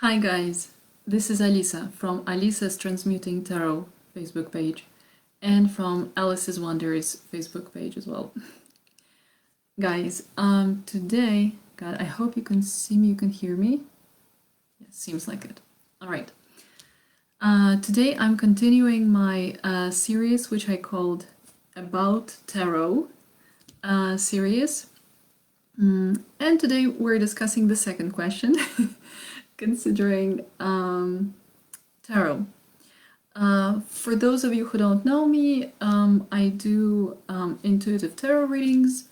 Hi guys, this is Alisa from Alisa's Transmuting Tarot Facebook page and from Alice's Wonders Facebook page as well. Guys, today, God, I hope you can see me, you can hear me. Yeah, seems like it. All right. Today I'm continuing my series which I called About Tarot series. And today we're discussing the second question, considering tarot. For those of you who don't know me, I do intuitive tarot readings.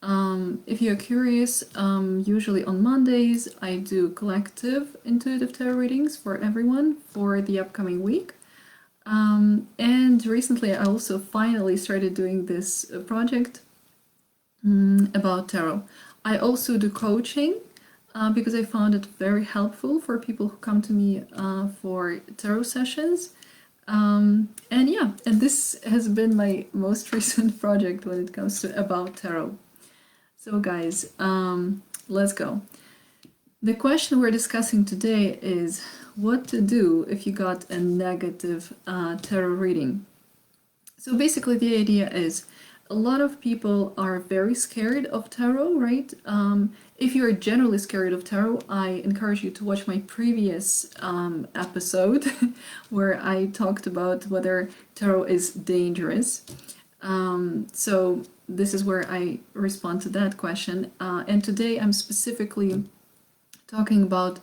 If you're curious, usually on Mondays I do collective intuitive tarot readings for everyone for the upcoming week. And recently I also finally started doing this project about tarot. I also do coaching because I found it very helpful for people who come to me for tarot sessions. And this has been my most recent project when it comes to about tarot. So guys, let's go. The question we're discussing today is what to do if you got a negative tarot reading. So basically the idea is a lot of people are very scared of tarot, right? If you're generally scared of tarot, I encourage you to watch my previous episode where I talked about whether tarot is dangerous. So this is where I respond to that question. And today I'm specifically talking about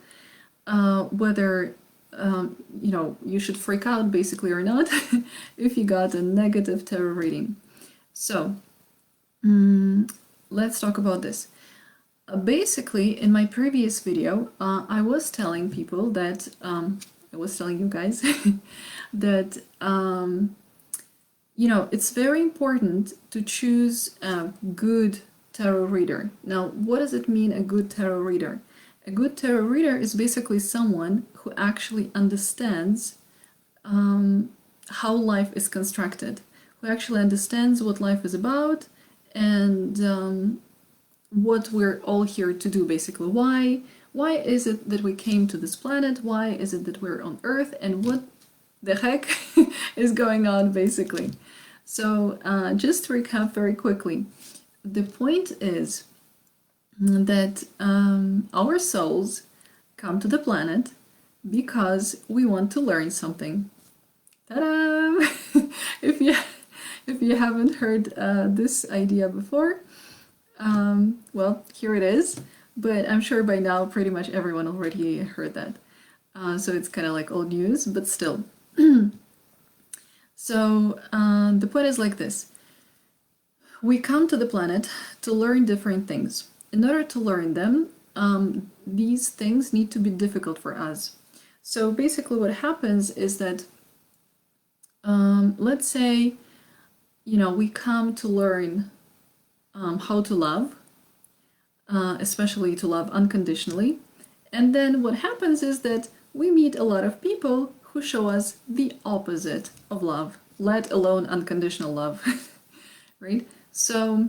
whether you should freak out basically or not if you got a negative tarot reading. So let's talk about this. Basically, in my previous video, I was telling people that, I was telling you guys that, it's very important to choose a good tarot reader. Now, what does it mean, a good tarot reader? A good tarot reader is basically someone who actually understands how life is constructed, who actually understands what life is about and what we're all here to do, basically. Why is it that we came to this planet? Why is it that we're on Earth? And what the heck is going on, basically? So just to recap very quickly, the point is that our souls come to the planet because we want to learn something. Ta-da! If you haven't heard this idea before, well, here it is. But I'm sure by now pretty much everyone already heard that. So it's kind of like old news, but still. So the point is like this. We come to the planet to learn different things. In order to learn them, these things need to be difficult for us. So basically what happens is that, let's say, we come to learn how to love, especially to love unconditionally. And then what happens is that we meet a lot of people who show us the opposite of love, let alone unconditional love, right? So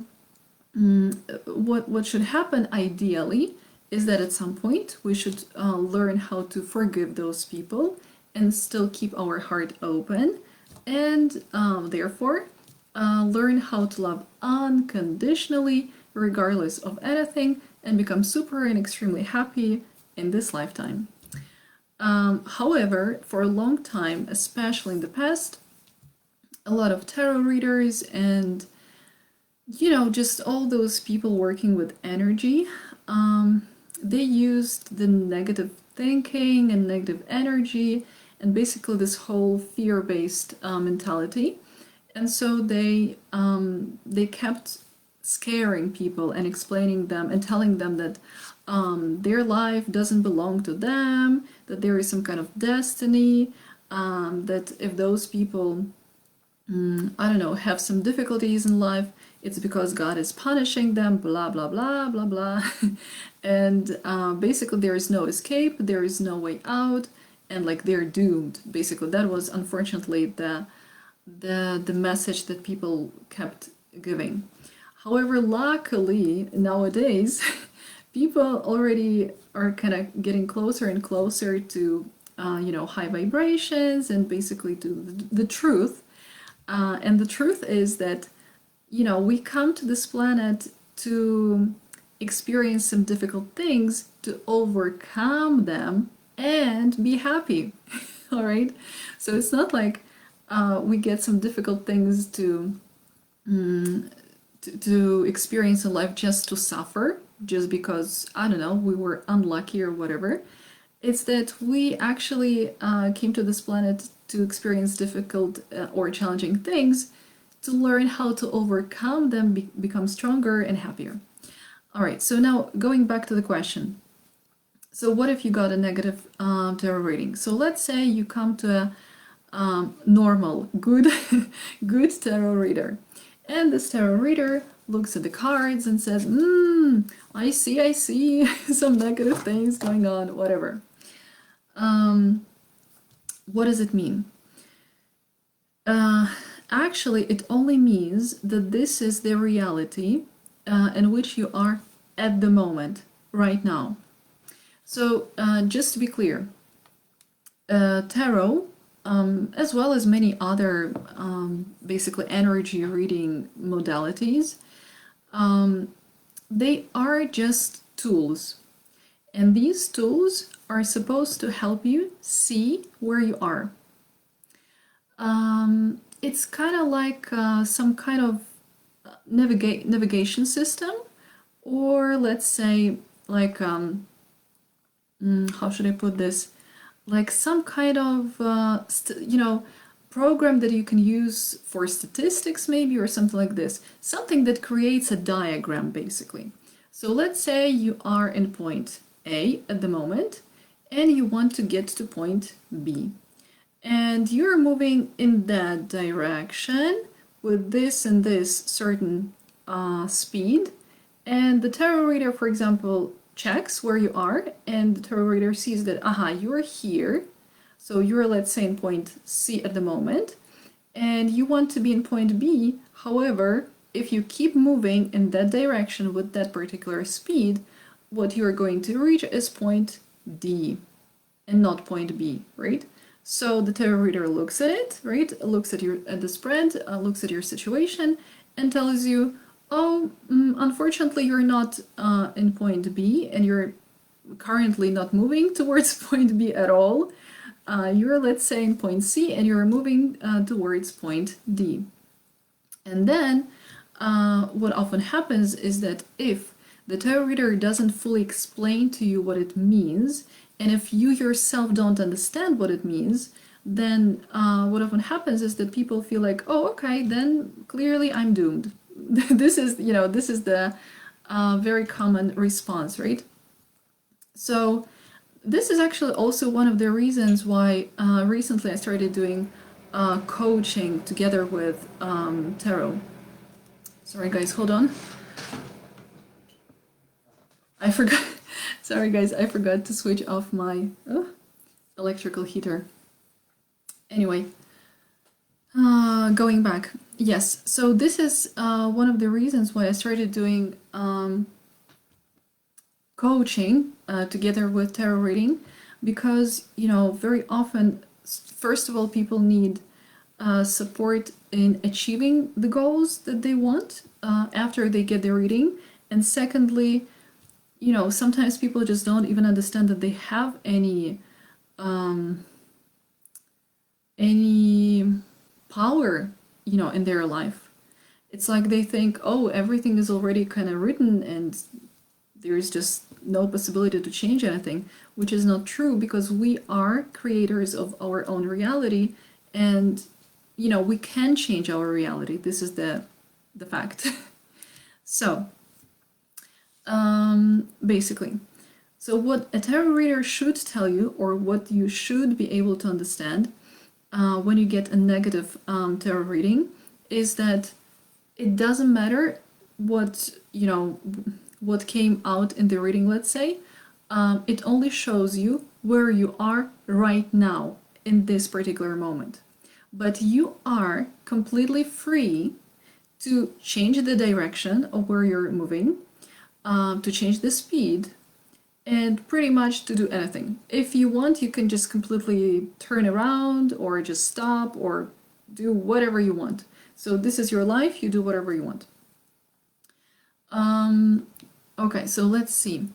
what should happen ideally is that at some point we should learn how to forgive those people and still keep our heart open and therefore learn how to love unconditionally regardless of anything and become super and extremely happy in this lifetime. However, for a long time, especially in the past, a lot of tarot readers and just all those people working with energy, they used the negative thinking and negative energy and basically this whole fear-based mentality. And so they kept scaring people and explaining them and telling them that their life doesn't belong to them, that there is some kind of destiny, that if those people, have some difficulties in life, it's because God is punishing them, blah, blah, blah, blah, blah. And basically there is no escape, there is no way out, and like they're doomed. Basically, that was unfortunately the message that people kept giving. However, luckily nowadays people already are kind of getting closer and closer to, high vibrations and basically to the truth. And the truth is that, we come to this planet to experience some difficult things, to overcome them and be happy. All right? So it's not like we get some difficult things to experience in life just to suffer, just because, I don't know, we were unlucky or whatever. It's that we actually came to this planet to experience difficult or challenging things, to learn how to overcome them, become stronger and happier. All right, so now going back to the question. So what if you got a negative tarot reading? So let's say you come to a normal, good, good tarot reader. And this tarot reader looks at the cards and says, I see some negative things going on, whatever. What does it mean? Actually, it only means that this is the reality in which you are at the moment, right now. So, just to be clear, tarot, as well as many other basically energy reading modalities, they are just tools. And these tools are supposed to help you see where you are. It's kind of like some kind of navigation system, or let's say like how should I put this? Like some kind of program that you can use for statistics maybe, or something like this. Something that creates a diagram basically. So let's say you are in point A at the moment and you want to get to point B. And you're moving in that direction with this and this certain speed. And the tarot reader, for example, checks where you are, and the tarot reader sees that, you're here. So you're, let's say, in point C at the moment, and you want to be in point B. However, if you keep moving in that direction with that particular speed, what you're going to reach is point D and not point B, right? So the tarot reader looks at it, right? Looks at the spread, looks at your situation, and tells you, unfortunately, you're not in point B, and you're currently not moving towards point B at all. You're, let's say, in point C, and you're moving towards point D. And then what often happens is that if the tarot reader doesn't fully explain to you what it means, and if you yourself don't understand what it means, then what often happens is that people feel like, oh, okay, then clearly I'm doomed. This is the very common response, right? So this is actually also one of the reasons why recently I started doing coaching together with tarot. Sorry guys, hold on. I forgot. Sorry guys, I forgot to switch off my electrical heater. Anyway, going back. Yes, so this is one of the reasons why I started doing coaching together with tarot reading, because, very often, first of all, people need support in achieving the goals that they want after they get their reading. And secondly, sometimes people just don't even understand that they have any power, in their life. It's like they think, oh, everything is already kind of written and there's just no possibility to change anything, which is not true, because we are creators of our own reality, and we can change our reality. This is the fact. So basically, so what a tarot reader should tell you, or what you should be able to understand when you get a negative tarot reading, is that it doesn't matter what what came out in the reading, let's say. It only shows you where you are right now in this particular moment. But you are completely free to change the direction of where you're moving, to change the speed, and pretty much to do anything. If you want, you can just completely turn around or just stop or do whatever you want. So this is your life, you do whatever you want. Okay, so let's see.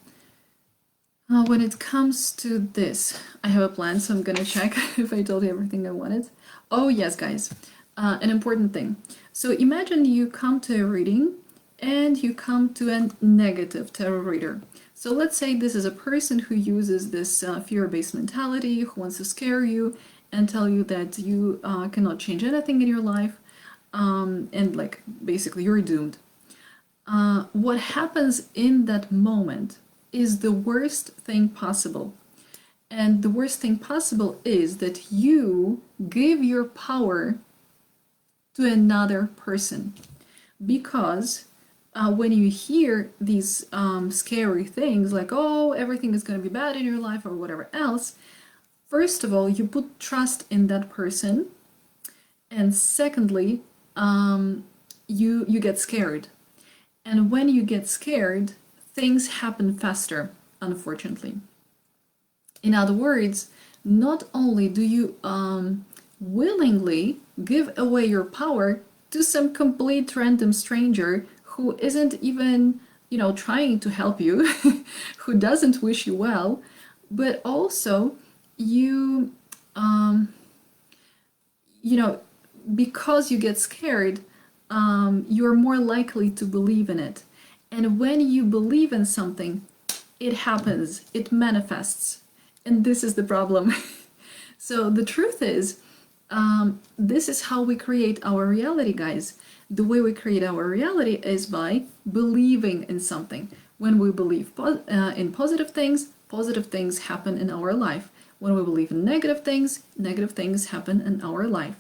When it comes to this, I have a plan, so I'm gonna check if I told you everything I wanted. Oh yes, guys, an important thing. So imagine you come to a reading and you come to a negative tarot reader. So let's say this is a person who uses this fear-based mentality, who wants to scare you and tell you that you cannot change anything in your life, and like basically you're doomed. What happens in that moment is the worst thing possible. And the worst thing possible is that you give your power to another person. Because when you hear these scary things like, oh, everything is going to be bad in your life or whatever else, first of all, you put trust in that person. And secondly, you get scared. And when you get scared, things happen faster, unfortunately. In other words, not only do you willingly give away your power to some complete random stranger who isn't even, trying to help you, who doesn't wish you well, but also you, because you get scared, you're more likely to believe in it. And when you believe in something, it happens, it manifests. And this is the problem. So the truth is, this is how we create our reality, guys. The way we create our reality is by believing in something. When we believe in positive things happen in our life. When we believe in negative things happen in our life.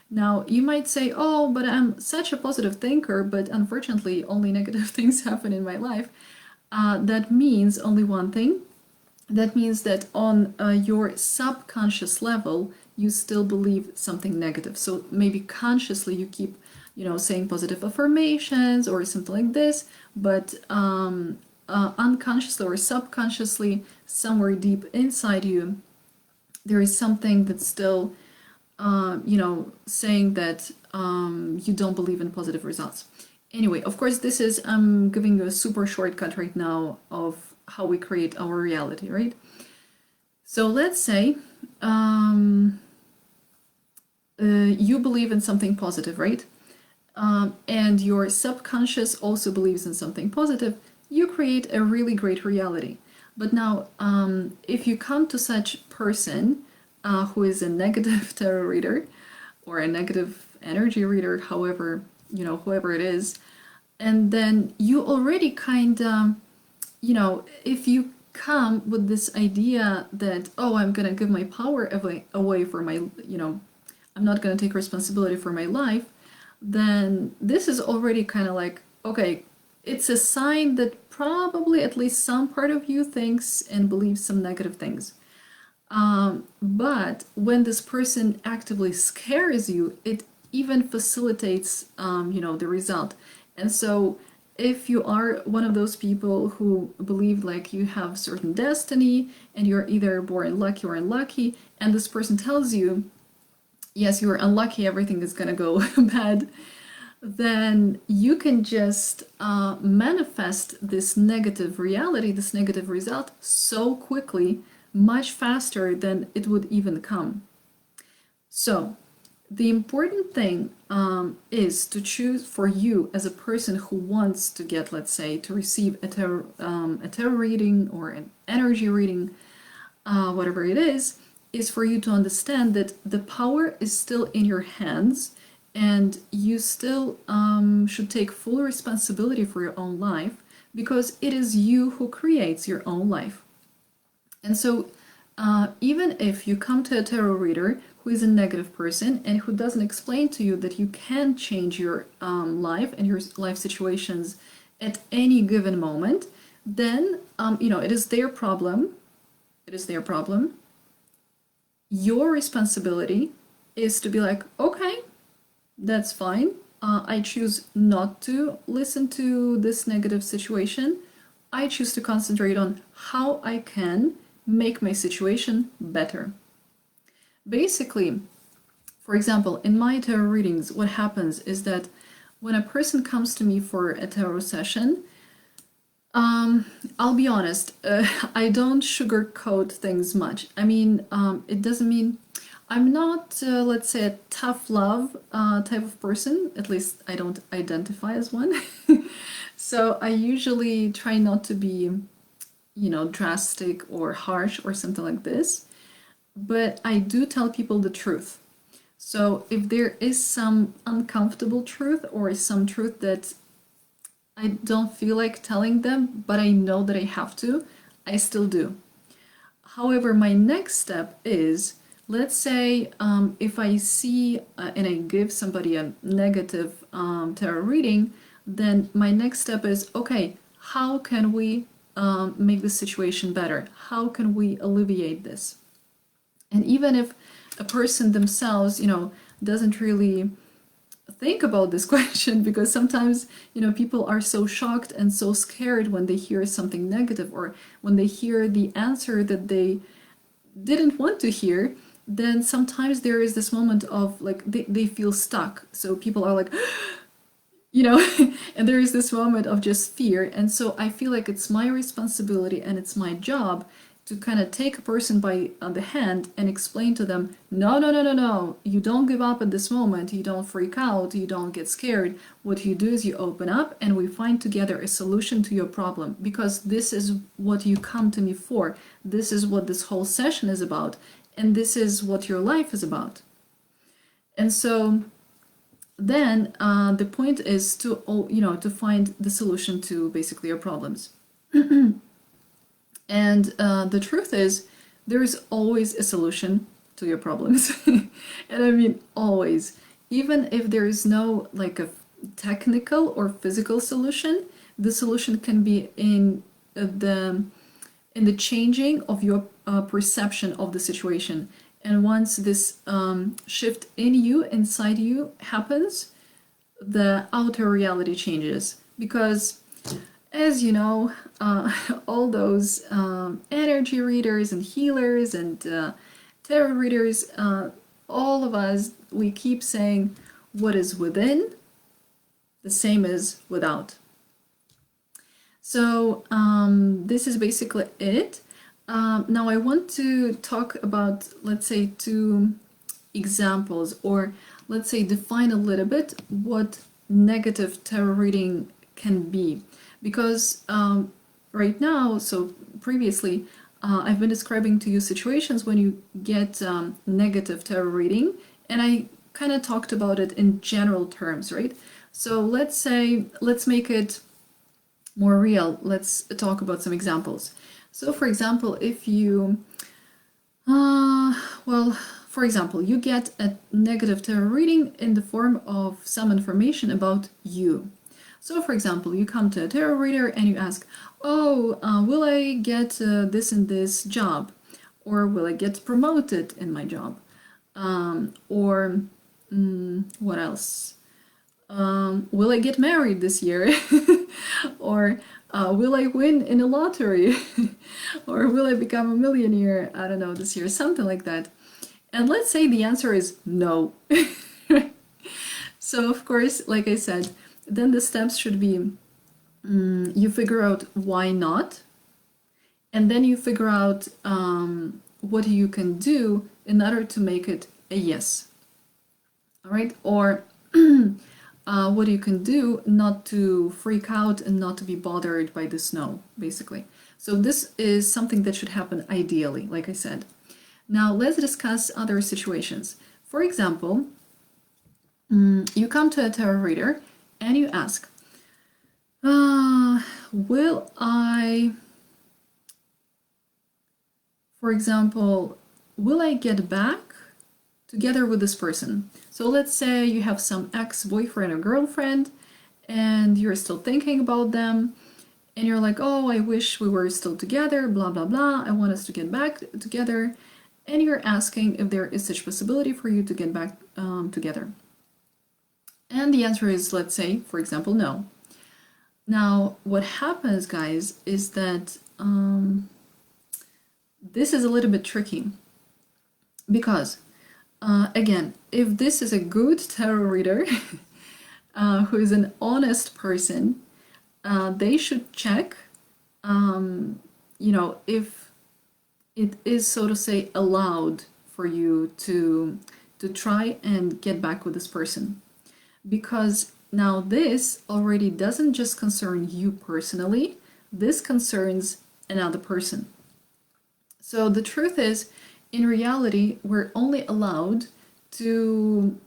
Now, you might say, oh, but I'm such a positive thinker, but unfortunately only negative things happen in my life. That means only one thing. That means that on your subconscious level, you still believe something negative. So maybe consciously you keep, saying positive affirmations or something like this, but unconsciously or subconsciously, somewhere deep inside you, there is something that's still saying that you don't believe in positive results. Anyway, of course, this is, I'm giving you a super shortcut right now of how we create our reality, right? So let's say you believe in something positive, right? And your subconscious also believes in something positive. You create a really great reality. But now, if you come to such person who is a negative tarot reader or a negative energy reader, however, whoever it is, and then you already kind of, if you come with this idea that, oh, I'm gonna give my power away for my, I'm not gonna take responsibility for my life, then this is already kind of like, okay, it's a sign that probably at least some part of you thinks and believes some negative things. But when this person actively scares you, it even facilitates, the result. And so if you are one of those people who believe like you have certain destiny and you're either born lucky or unlucky, and this person tells you, yes, you're unlucky, everything is gonna go bad, then you can just manifest this negative reality, this negative result so quickly, much faster than it would even come. So the important thing is to choose for you as a person who wants to get, let's say, to receive a tarot reading or an energy reading, whatever it is for you to understand that the power is still in your hands and you still should take full responsibility for your own life because it is you who creates your own life. And so even if you come to a tarot reader who is a negative person and who doesn't explain to you that you can change your life and your life situations at any given moment, then, it is their problem. It is their problem. Your responsibility is to be like, okay, that's fine. I choose not to listen to this negative situation. I choose to concentrate on how I can make my situation better. Basically, for example, in my tarot readings, what happens is that when a person comes to me for a tarot session, I'll be honest, I don't sugarcoat things much. I mean, it doesn't mean I'm not, let's say, a tough love type of person. At least I don't identify as one. So I usually try not to be, drastic or harsh or something like this. But I do tell people the truth. So if there is some uncomfortable truth or some truth that I don't feel like telling them, but I know that I have to, I still do. However, my next step is, let's say if I see and I give somebody a negative tarot reading, then my next step is, okay, how can we make the situation better? How can we alleviate this? And even if a person themselves, doesn't really think about this question, because sometimes people are so shocked and so scared when they hear something negative or when they hear the answer that they didn't want to hear, then sometimes there is this moment of like they feel stuck. So people are like and there is this moment of just fear. And so I feel like it's my responsibility and it's my job to kind of take a person by the hand and explain to them, no, no, no, no, no, you don't give up at this moment, you don't freak out, you don't get scared. What you do is you open up and we find together a solution to your problem, because this is what you come to me for. This is what this whole session is about, and this is what your life is about. And so then the point is to find the solution to basically your problems. And the truth is, there is always a solution to your problems. And I mean, always. Even if there is no like a technical or physical solution, the solution can be in the changing of your perception of the situation. And once this shift in you, inside you, happens, the outer reality changes. Because as you know, all those energy readers and healers and tarot readers, all of us, we keep saying what is within, the same as without. So this is basically it. Now I want to talk about, let's say, 2 examples, or let's say define a little bit what negative tarot reading can be. Because right now, so previously, I've been describing to you situations when you get negative tarot reading, and I kind of talked about it in general terms, right? So let's make it more real. Let's talk about some examples. So for example, if you, for example, you get a negative tarot reading in the form of some information about you. So for example, you come to a tarot reader and you ask, oh, will I get this and this job? Or will I get promoted in my job? What else? Will I get married this year? Or will I win in a lottery? Or will I become a millionaire, I don't know, this year? Something like that. And let's say the answer is no. So of course, like I said, then the steps should be you figure out why not, and then you figure out what you can do in order to make it a yes. All right? Or what you can do not to freak out and not to be bothered by this no, basically. So this is something that should happen ideally, like I said. Now let's discuss other situations. For example, you come to a tarot reader and you ask, will I, for example, will I get back together with this person? So let's say you have some ex-boyfriend or girlfriend and you're still thinking about them and you're like, oh, I wish we were still together, blah, blah, blah. I want us to get back together. And you're asking if there is such possibility for you to get back together. And the answer is, let's say, for example, no. Now, what happens, guys, is that this is a little bit tricky because, again, if this is a good tarot reader who is an honest person, they should check, if it is, so to say, allowed for you to try and get back with this person, because now this already doesn't just concern you personally, this concerns another person. So the truth is, in reality, we're only allowed to,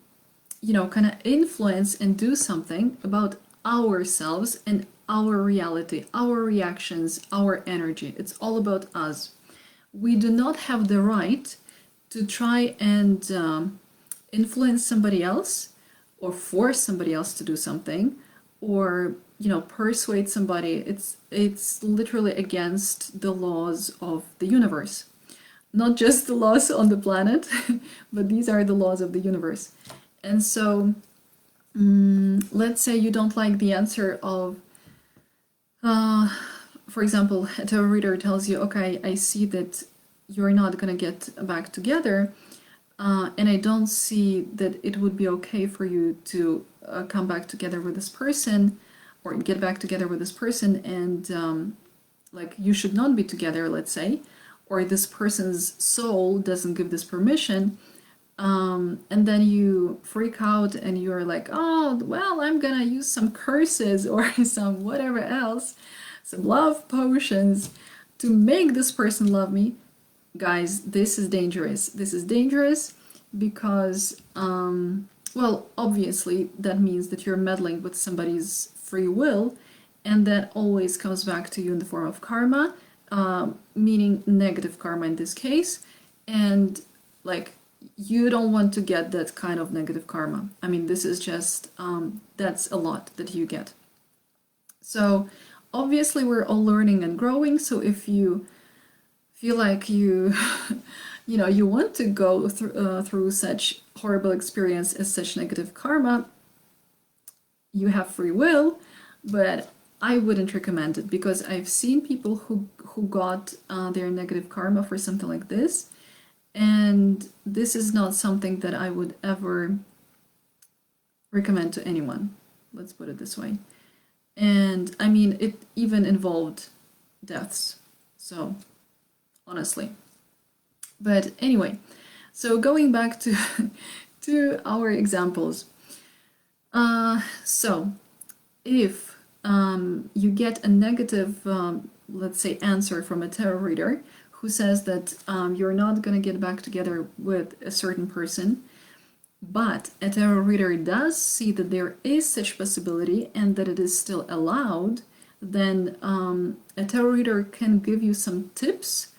kind of influence and do something about ourselves and our reality, our reactions, our energy. It's all about us. We do not have the right to try and influence somebody else or force somebody else to do something, or persuade somebody. It's literally against the laws of the universe, not just the laws on the planet, but these are the laws of the universe. And so let's say you don't like the answer of, for example, a tarot reader tells you, okay, I see that you're not going to get back together, and I don't see that it would be okay for you to come back together with this person, or get back together with this person, and like you should not be together, let's say, or this person's soul doesn't give this permission. And then you freak out and you're like, oh, well, I'm gonna use some curses or some whatever else, some love potions to make this person love me. Guys, this is dangerous. This is dangerous because, well, obviously that means that you're meddling with somebody's free will, and that always comes back to you in the form of karma, meaning negative karma in this case. And like, you don't want to get that kind of negative karma. I mean, this is just, that's a lot that you get. So obviously we're all learning and growing. So if you feel like you, you want to go through such horrible experience as such negative karma, you have free will, but I wouldn't recommend it, because I've seen people who got their negative karma for something like this, and this is not something that I would ever recommend to anyone. Let's put it this way. And I mean, it even involved deaths. So, honestly. But anyway, so going back to to our examples. So, if you get a negative, let's say, answer from a tarot reader who says that you're not going to get back together with a certain person, but a tarot reader does see that there is such possibility and that it is still allowed, then a tarot reader can give you some tips,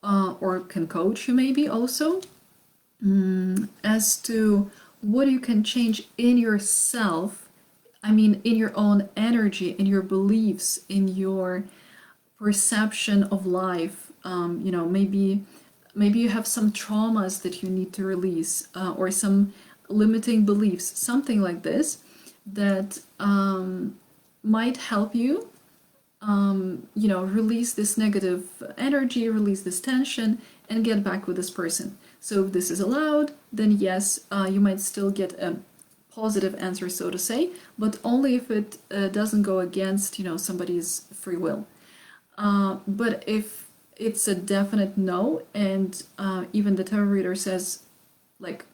or can coach you maybe also, as to what you can change in yourself. I mean, in your own energy, in your beliefs, in your perception of life. Maybe you have some traumas that you need to release, or some limiting beliefs, something like this, that might help you, release this negative energy, release this tension, and get back with this person. So if this is allowed, then yes, you might still get a positive answer, so to say, but only if it doesn't go against, somebody's free will. But if it's a definite no, and even the tarot reader says, like,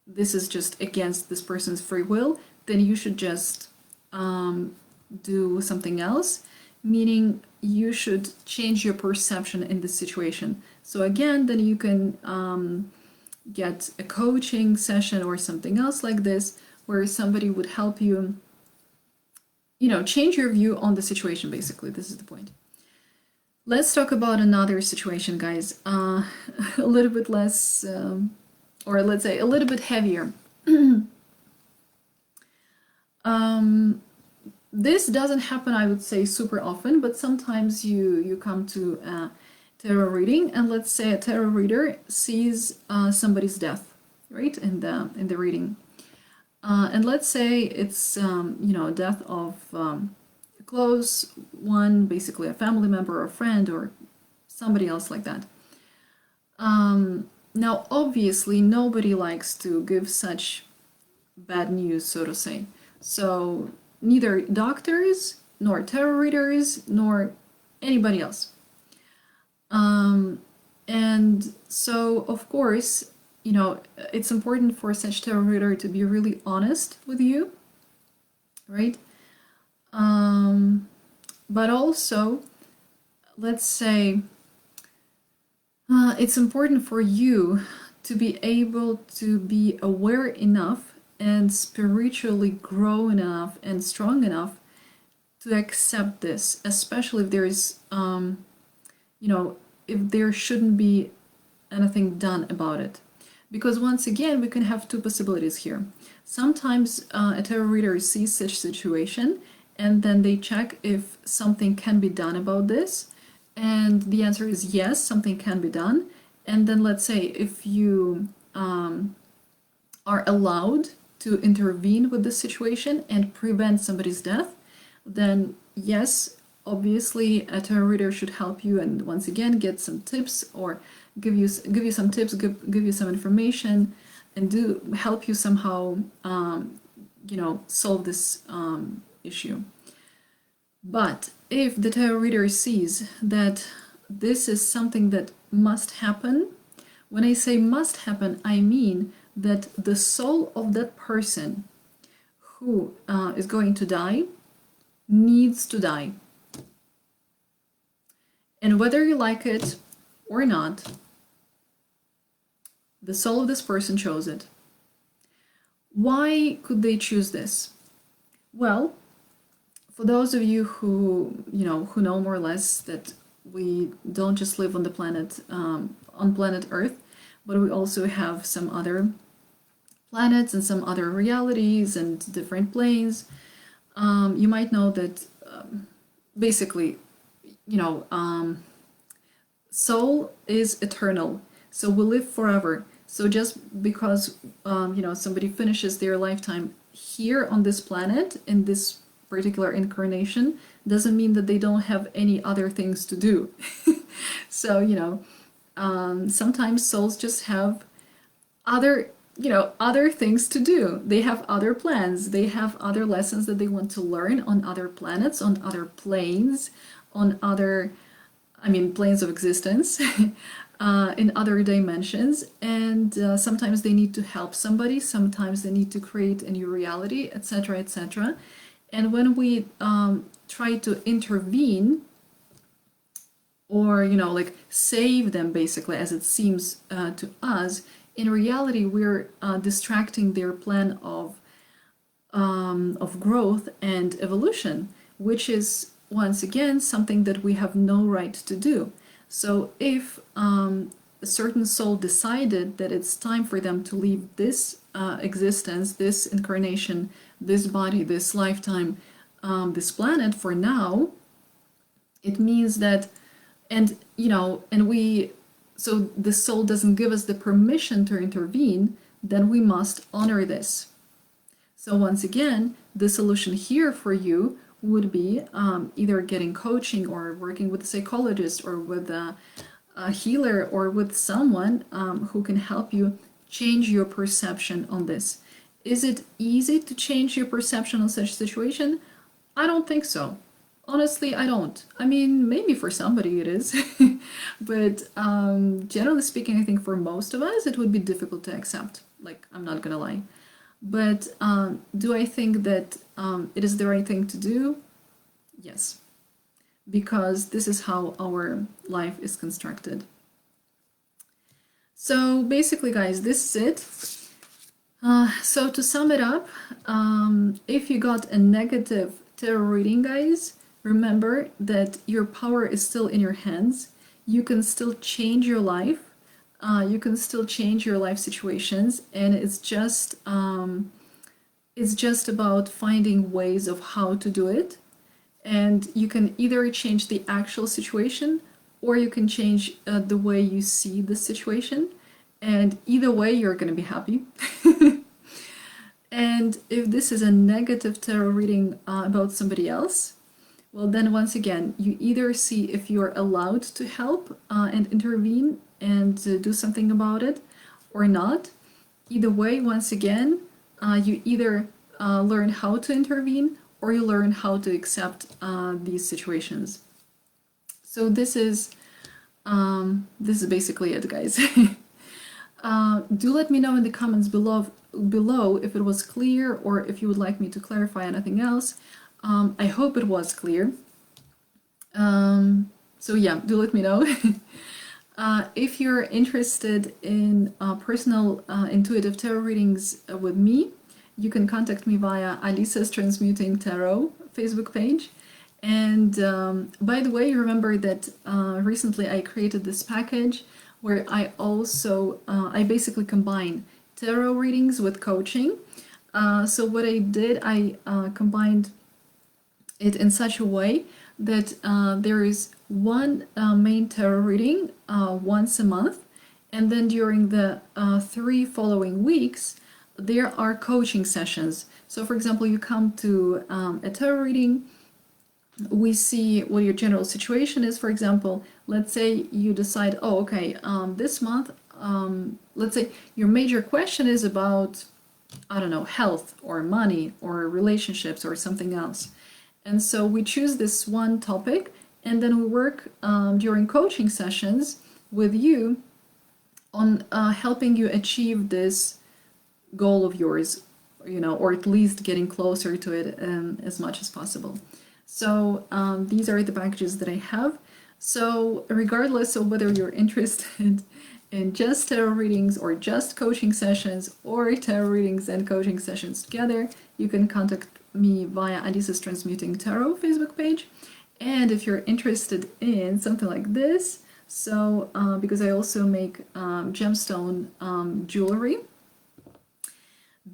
this is just against this person's free will, then you should just do something else, meaning you should change your perception in this situation. So again, then you can get a coaching session or something else like this, where somebody would help you, change your view on the situation, basically. This is the point. Let's talk about another situation, guys. A little bit less, or let's say a little bit heavier. This doesn't happen, I would say, super often, but sometimes you come to a tarot reading, and let's say a tarot reader sees somebody's death, right, in the reading, and let's say it's death of a close one, basically a family member or a friend or somebody else like that. Now, obviously, nobody likes to give such bad news, so to say. So, neither doctors, nor tarot readers, nor anybody else. And so, of course, you know, it's important for such tarot reader to be really honest with you, right? But also, let's say, it's important for you to be able to be aware enough and spiritually grow enough and strong enough to accept this, especially if there is, you know, if there shouldn't be anything done about it. Because once again, we can have two possibilities here. Sometimes a tarot reader sees such situation and then they check if something can be done about this. And the answer is yes, something can be done. And then let's say if you are allowed to intervene with the situation and prevent somebody's death, then yes, obviously a tarot reader should help you and once again get some tips or give you some tips, give you some information, and do help you somehow, you know, solve this issue. But if the tarot reader sees that this is something that must happen, when I say must happen, I mean that the soul of that person who is going to die needs to die. And whether you like it or not, the soul of this person chose it. Why could they choose this? Well, for those of you who, you know, who know more or less that we don't just live on the planet, on planet Earth, but we also have some other planets and some other realities and different planes. You might know that basically, you know, soul is eternal, so we live forever. So just because you know, somebody finishes their lifetime here on this planet in this particular incarnation doesn't mean that they don't have any other things to do. So, you know, sometimes souls just have other, you know, other things to do. They have other plans. They have other lessons that they want to learn on other planets, on other planes, on other, I mean, planes of existence, in other dimensions. And sometimes they need to help somebody. Sometimes they need to create a new reality, etc., etc. And when we try to intervene or, you know, like save them, basically, as it seems to us, in reality, we're distracting their plan of growth and evolution, which is, once again, something that we have no right to do. So if a certain soul decided that it's time for them to leave this existence, this incarnation, this body, this lifetime, this planet for now, it means that, and you know, and we, so the soul doesn't give us the permission to intervene, then we must honor this. So once again, the solution here for you would be either getting coaching or working with a psychologist or with a healer or with someone who can help you change your perception on this. Is it easy to change your perception on such a situation? I don't think so. Honestly, I don't. I mean, maybe for somebody it is, but generally speaking, I think for most of us it would be difficult to accept. Like, I'm not gonna lie. But do I think that it is the right thing to do? Yes, because this is how our life is constructed. So basically, guys, this is it. So to sum it up, if you got a negative tarot reading, guys, remember that your power is still in your hands. You can still change your life. You can still change your life situations, and it's just about finding ways of how to do it. And you can either change the actual situation, or you can change the way you see the situation. And either way, you're going to be happy. And if this is a negative tarot reading about somebody else, well, then once again, you either see if you're allowed to help and intervene and do something about it or not. Either way, once again, you either learn how to intervene or you learn how to accept these situations. So this is basically it, guys. Do let me know in the comments below if it was clear or if you would like me to clarify anything else. I hope it was clear. So yeah, do let me know. If you're interested in personal intuitive tarot readings with me, you can contact me via Alisa's Transmuting Tarot Facebook page. And by the way, remember that recently I created this package where I also, I basically combine tarot readings with coaching. So what I did, I combined it in such a way that there is one main tarot reading once a month, and then during the 3 following weeks, there are coaching sessions. So for example, you come to a tarot reading, we see what your general situation is. For example, let's say you decide, oh, okay, this month, let's say your major question is about, I don't know, health or money or relationships or something else. And so we choose this one topic, and then we work during coaching sessions with you on helping you achieve this goal of yours, you know, or at least getting closer to it as much as possible. So these are the packages that I have. So regardless of whether you're interested in just tarot readings or just coaching sessions or tarot readings and coaching sessions together, you can contact me via Alisa's Transmuting Tarot Facebook page. And if you're interested in something like this, so because I also make gemstone jewelry,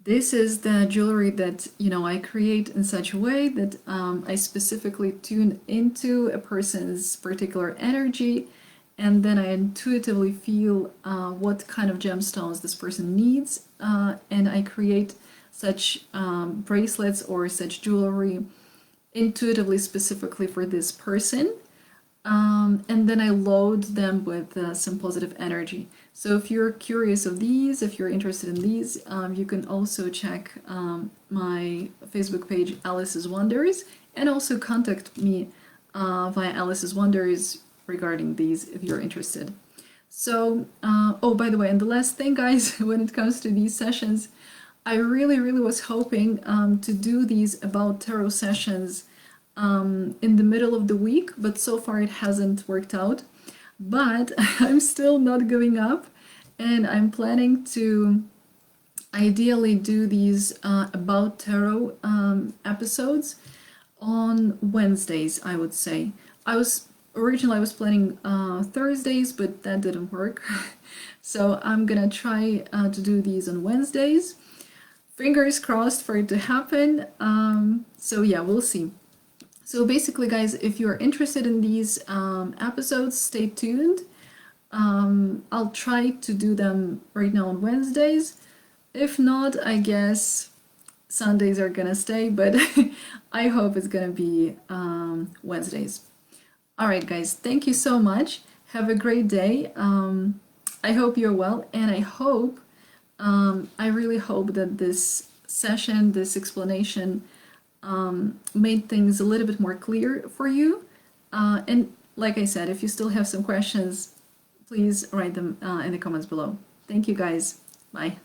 this is the jewelry that, you know, I create in such a way that I specifically tune into a person's particular energy, and then I intuitively feel what kind of gemstones this person needs, and I create such bracelets or such jewelry intuitively specifically for this person, and then I load them with some positive energy. So if you're curious of these, if you're interested in these, you can also check my Facebook page, Alice's Wonders, and also contact me via Alice's Wonders regarding these if you're interested. So, oh, by the way, and the last thing, guys, when it comes to these sessions, I really was hoping to do these about tarot sessions in the middle of the week, but so far it hasn't worked out. But I'm still not giving up, and I'm planning to ideally do these about tarot episodes on Wednesdays, I would say. Originally I was planning Thursdays, but that didn't work. So I'm gonna try to do these on Wednesdays. Fingers crossed for it to happen. So yeah, we'll see. So basically, guys, if you're interested in these episodes, stay tuned. I'll try to do them right now on Wednesdays. If not, I guess Sundays are gonna stay, but I hope it's gonna be Wednesdays. Alright, guys, thank you so much. Have a great day. I hope you're well, and I really hope that this session, this explanation, made things a little bit more clear for you. And like I said, if you still have some questions, please write them in the comments below. Thank you, guys. Bye.